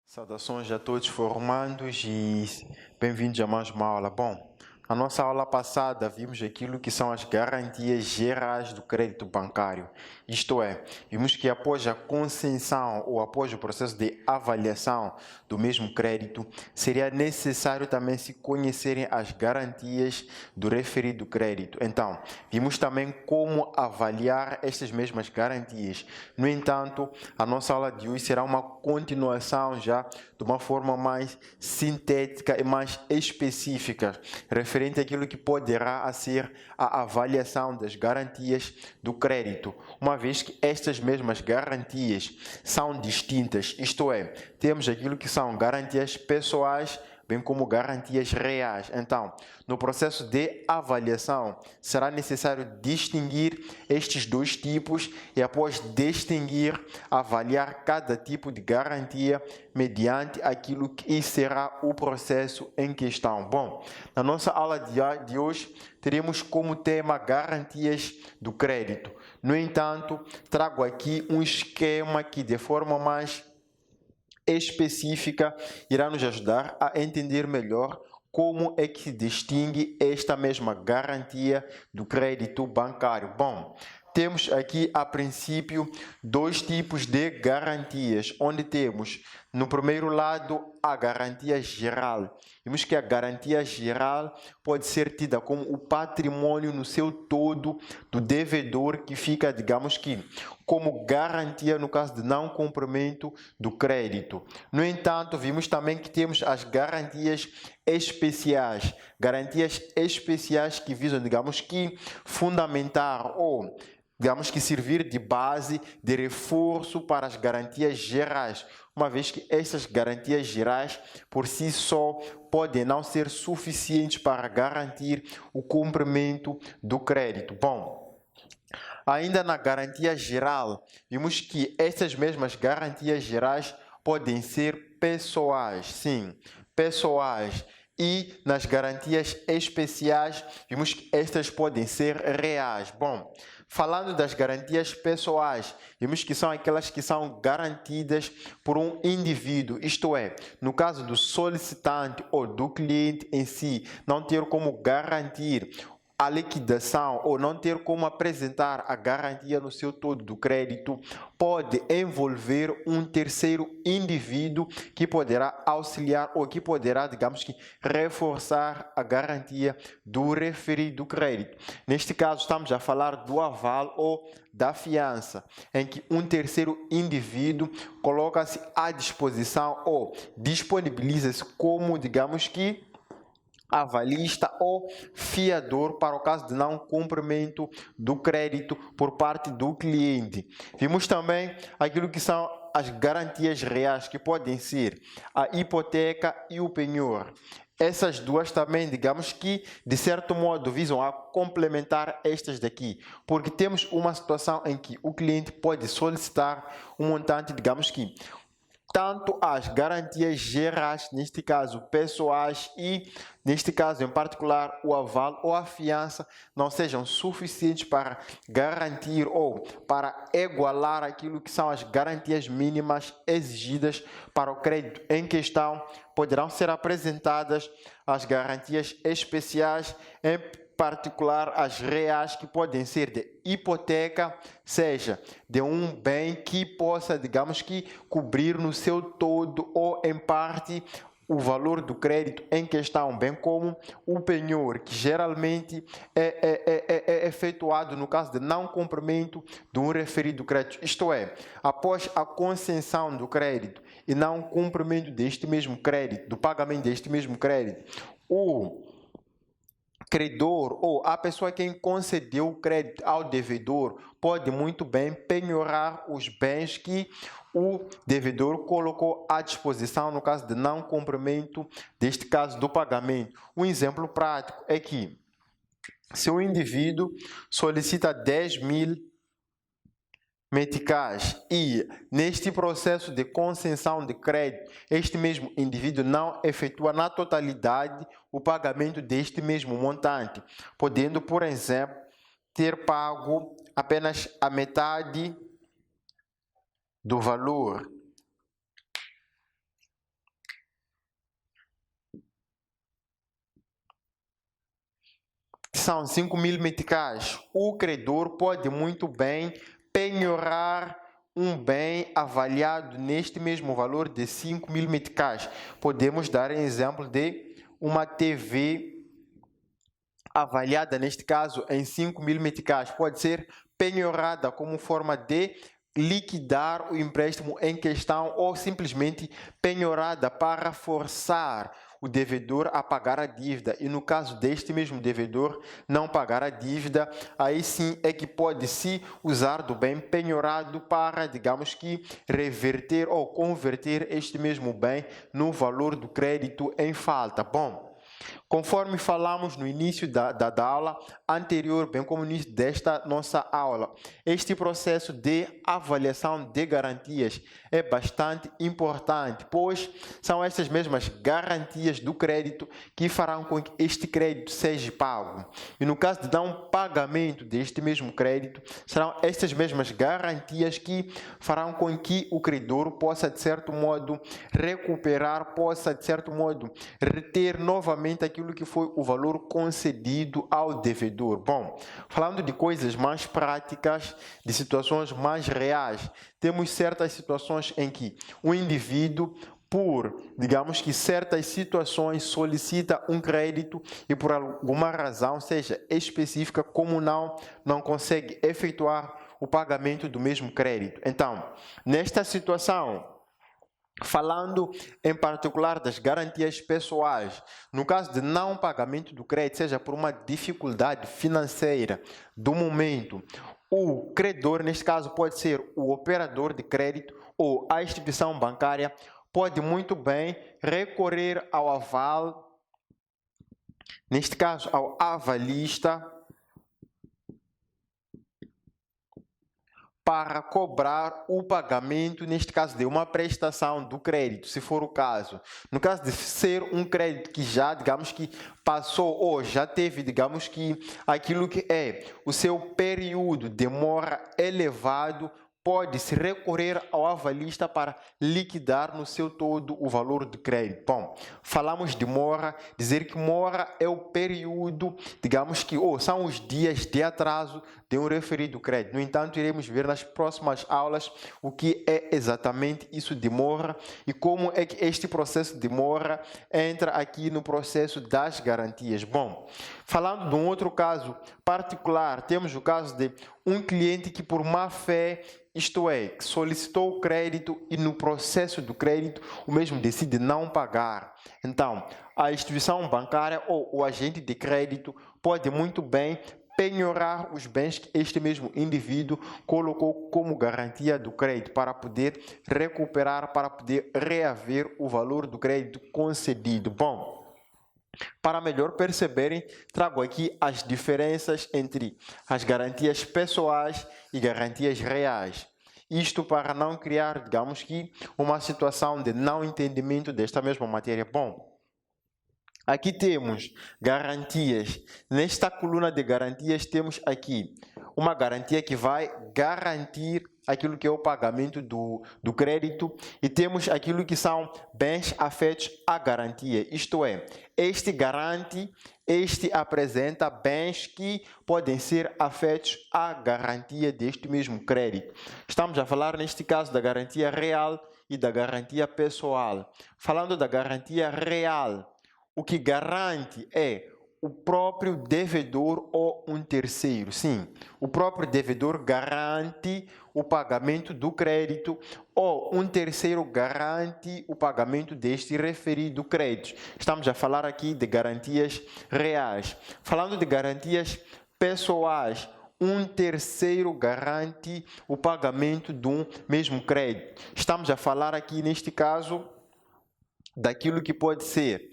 Saudações a todos formandos e bem-vindos a mais uma aula. Bom, na nossa aula passada vimos aquilo que são as garantias gerais do crédito bancário. Isto é, vimos que após a concessão ou após o processo de avaliação do mesmo crédito, seria necessário também se conhecerem as garantias do referido crédito. Então, vimos também como avaliar estas mesmas garantias. No entanto, a nossa aula de hoje será uma continuação já de uma forma mais sintética e mais específica, referente àquilo que poderá ser a avaliação das garantias do crédito, uma vez que estas mesmas garantias são distintas, isto é, temos aquilo que são garantias pessoais, bem como garantias reais. Então, no processo de avaliação, será necessário distinguir estes dois tipos e, após distinguir, avaliar cada tipo de garantia mediante aquilo que será o processo em questão. Bom, na nossa aula de hoje, teremos como tema garantias do crédito. No entanto, trago aqui um esquema que, de forma mais específica, irá nos ajudar a entender melhor como é que se distingue esta mesma garantia do crédito bancário. Bom, temos aqui, a princípio, dois tipos de garantias, onde temos, no primeiro lado, a garantia geral. Vimos que a garantia geral pode ser tida como o patrimônio no seu todo do devedor, que fica, digamos que, como garantia no caso de não cumprimento do crédito. No entanto, vimos também que temos as garantias especiais. Garantias especiais que visam, digamos que, fundamentar ou digamos que servir de base, de reforço para as garantias gerais, uma vez que essas garantias gerais, por si só, podem não ser suficientes para garantir o cumprimento do crédito. Bom, ainda na garantia geral, vimos que essas mesmas garantias gerais podem ser pessoais, sim, pessoais. E nas garantias especiais, vimos que estas podem ser reais. Bom, falando das garantias pessoais, vimos que são aquelas que são garantidas por um indivíduo, isto é, no caso do solicitante ou do cliente em si, não ter como garantir a liquidação ou não ter como apresentar a garantia no seu todo do crédito, pode envolver um terceiro indivíduo que poderá auxiliar ou que poderá, digamos que, reforçar a garantia do referido crédito. Neste caso, estamos a falar do aval ou da fiança, em que um terceiro indivíduo coloca-se à disposição ou disponibiliza-se como, digamos que, avalista ou fiador para o caso de não cumprimento do crédito por parte do cliente. Vimos também aquilo que são as garantias reais, que podem ser a hipoteca e o penhor. Essas duas também, digamos que, de certo modo, visam a complementar estas daqui, porque temos uma situação em que o cliente pode solicitar um montante, digamos que, tanto as garantias gerais, neste caso pessoais, e neste caso em particular o aval ou a fiança não sejam suficientes para garantir ou para igualar aquilo que são as garantias mínimas exigidas para o crédito em questão, poderão ser apresentadas as garantias especiais, em particular as reais, que podem ser de hipoteca, seja de um bem que possa, digamos que, cobrir no seu todo ou em parte o valor do crédito em questão, bem como o penhor, que geralmente é efetuado no caso de não cumprimento de um referido crédito, isto é, após a concessão do crédito e não cumprimento deste mesmo crédito, do pagamento deste mesmo crédito, o credor ou a pessoa quem concedeu o crédito ao devedor pode muito bem penhorar os bens que o devedor colocou à disposição no caso de não cumprimento deste caso do pagamento. Um exemplo prático é que se o indivíduo solicita 10.000 meticais e neste processo de concessão de crédito, este mesmo indivíduo não efetua na totalidade o pagamento deste mesmo montante, podendo, por exemplo, ter pago apenas a metade do valor são 5.000 meticais, o credor pode muito bem penhorar um bem avaliado neste mesmo valor de 5.000 meticais. Podemos dar exemplo de uma TV avaliada, neste caso, em 5.000 meticais. Pode ser penhorada como forma de liquidar o empréstimo em questão ou simplesmente penhorada para forçar o devedor a pagar a dívida. E no caso deste mesmo devedor não pagar a dívida, aí sim é que pode-se usar do bem penhorado para, digamos que, reverter ou converter este mesmo bem no valor do crédito em falta. Bom, conforme falamos no início da aula anterior, bem como no início desta nossa aula, este processo de avaliação de garantias é bastante importante, pois são estas mesmas garantias do crédito que farão com que este crédito seja pago. E no caso de não pagamento deste mesmo crédito, serão estas mesmas garantias que farão com que o credor possa, de certo modo, recuperar, possa, de certo modo, reter novamente aquilo que foi o valor concedido ao devedor. Bom, falando de coisas mais práticas, de situações mais reais, temos certas situações em que o indivíduo, por, digamos que certas situações, solicita um crédito e por alguma razão, seja específica, como não consegue efetuar o pagamento do mesmo crédito. Então, nesta situação, falando em particular das garantias pessoais, no caso de não pagamento do crédito, seja por uma dificuldade financeira do momento, o credor, neste caso, pode ser o operador de crédito ou a instituição bancária, pode muito bem recorrer ao aval, neste caso, ao avalista, para cobrar o pagamento, neste caso, de uma prestação do crédito, se for o caso. No caso de ser um crédito que já, digamos que passou ou já teve, digamos que aquilo que é o seu período de mora elevado, pode-se recorrer ao avalista para liquidar no seu todo o valor do crédito. Bom, falamos de mora, dizer que mora é o período, digamos que, ou são os dias de atraso de um referido crédito. No entanto, iremos ver nas próximas aulas o que é exatamente isso de mora e como é que este processo de mora entra aqui no processo das garantias. Bom, falando de um outro caso particular, temos o caso de um cliente que por má fé, isto é, que solicitou o crédito e no processo do crédito o mesmo decide não pagar. Então, a instituição bancária ou o agente de crédito pode muito bem penhorar os bens que este mesmo indivíduo colocou como garantia do crédito para poder recuperar, para poder reaver o valor do crédito concedido. Bom, para melhor perceberem, trago aqui as diferenças entre as garantias pessoais e garantias reais. Isto para não criar, digamos que, uma situação de não entendimento desta mesma matéria. Bom, aqui temos garantias. Nesta coluna de garantias temos aqui uma garantia que vai garantir aquilo que é o pagamento do crédito e temos aquilo que são bens afetos à garantia. Isto é, este garante, este apresenta bens que podem ser afetos à garantia deste mesmo crédito. Estamos a falar neste caso da garantia real e da garantia pessoal. Falando da garantia real, o que garante é o próprio devedor ou um terceiro. Sim, o próprio devedor garante o pagamento do crédito ou um terceiro garante o pagamento deste referido crédito. Estamos a falar aqui de garantias reais. Falando de garantias pessoais, um terceiro garante o pagamento de um mesmo crédito. Estamos a falar aqui, neste caso, daquilo que pode ser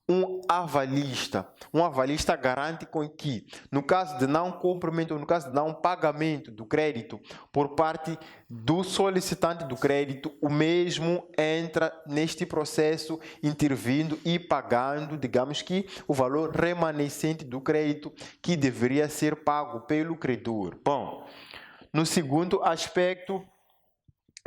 um avalista. Um avalista garante com que, no caso de não cumprimento, no caso de não pagamento do crédito por parte do solicitante do crédito, o mesmo entra neste processo intervindo e pagando, digamos que, o valor remanescente do crédito que deveria ser pago pelo credor. Bom, no segundo aspecto,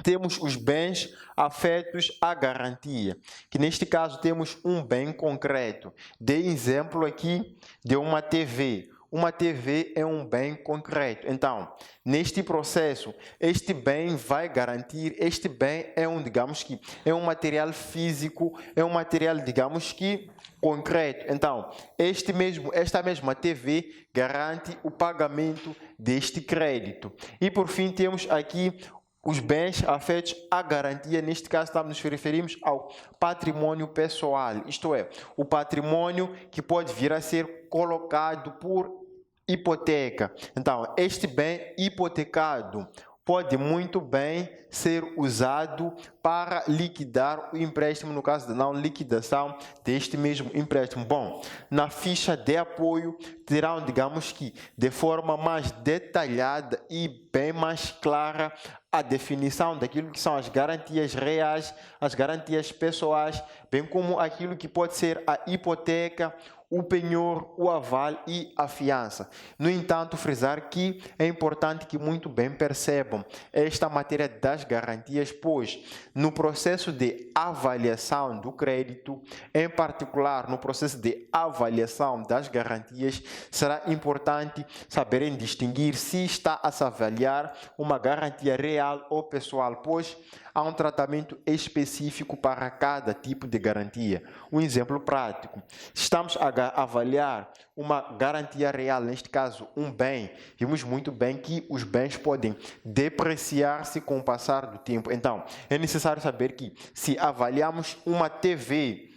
temos os bens afetos à garantia, que neste caso temos um bem concreto. Dei exemplo aqui de uma TV. uma TV é um bem concreto. Então, neste processo, este bem vai garantir, este bem é digamos que, é um material físico, é um material, digamos que, concreto. Então, esta mesma TV garante o pagamento deste crédito. E por fim, temos aqui os bens afetos à garantia. Neste caso, nos referimos ao patrimônio pessoal, isto é, o patrimônio que pode vir a ser colocado por hipoteca. Então, este bem hipotecado pode muito bem ser usado para liquidar o empréstimo, no caso da não liquidação deste mesmo empréstimo. Bom, na ficha de apoio terão, digamos que, de forma mais detalhada e bem mais clara, a definição daquilo que são as garantias reais, as garantias pessoais, bem como aquilo que pode ser a hipoteca, o penhor, o aval e a fiança. No entanto, frisar que é importante que muito bem percebam esta matéria das garantias, pois no processo de avaliação do crédito, em particular no processo de avaliação das garantias, será importante saberem distinguir se está a se avaliar uma garantia real ou pessoal, pois há um tratamento específico para cada tipo de garantia. Um exemplo prático: estamos a avaliar uma garantia real, neste caso um bem, vimos muito bem que os bens podem depreciar-se com o passar do tempo. Então, é necessário saber que se avaliamos uma TV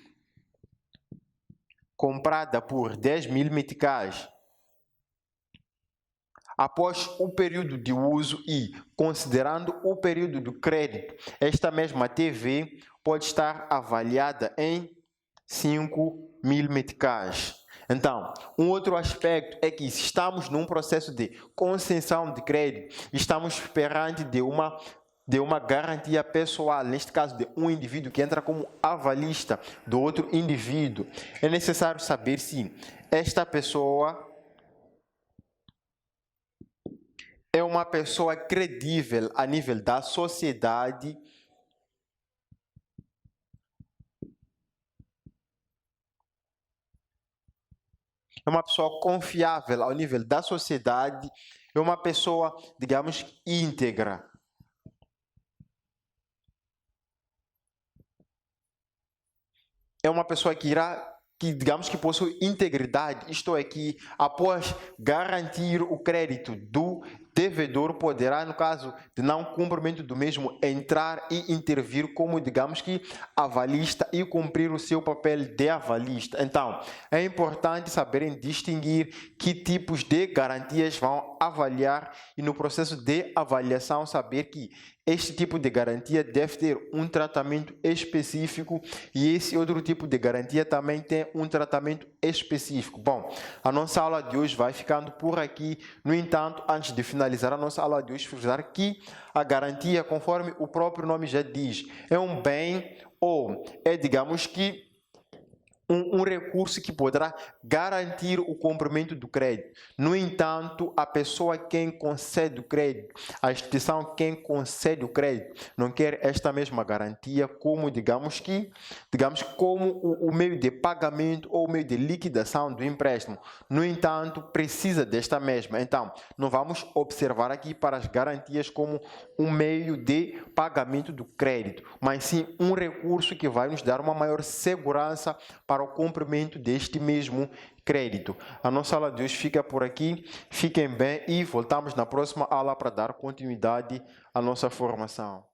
comprada por 10.000 meticais, após o período de uso e considerando o período do crédito, esta mesma TV pode estar avaliada em 5.000 meticais. Então, um outro aspecto é que se estamos num processo de concessão de crédito, estamos perante de uma garantia pessoal, neste caso de um indivíduo que entra como avalista do outro indivíduo, é necessário saber se esta pessoa é uma pessoa credível a nível da sociedade, é uma pessoa confiável ao nível da sociedade, é uma pessoa, digamos, íntegra. É uma pessoa que digamos que possui integridade, isto é, que após garantir o crédito do devedor, poderá, no caso de não cumprimento do mesmo, entrar e intervir como, digamos que, avalista e cumprir o seu papel de avalista. Então, é importante saberem distinguir que tipos de garantias vão avaliar e no processo de avaliação saber que este tipo de garantia deve ter um tratamento específico e esse outro tipo de garantia também tem um tratamento específico. Bom, a nossa aula de hoje vai ficando por aqui. No entanto, antes de finalizar a nossa aula de hoje, frisar que a garantia, conforme o próprio nome já diz, é um bem ou é, digamos que, um recurso que poderá garantir o cumprimento do crédito. No entanto, a pessoa quem concede o crédito, a instituição quem concede o crédito, não quer esta mesma garantia como, digamos como o meio de pagamento ou o meio de liquidação do empréstimo. No entanto, precisa desta mesma. Então, não vamos observar aqui para as garantias como um meio de pagamento do crédito, mas sim um recurso que vai nos dar uma maior segurança para o cumprimento deste mesmo crédito. A nossa aula de hoje fica por aqui. Fiquem bem e voltamos na próxima aula para dar continuidade à nossa formação.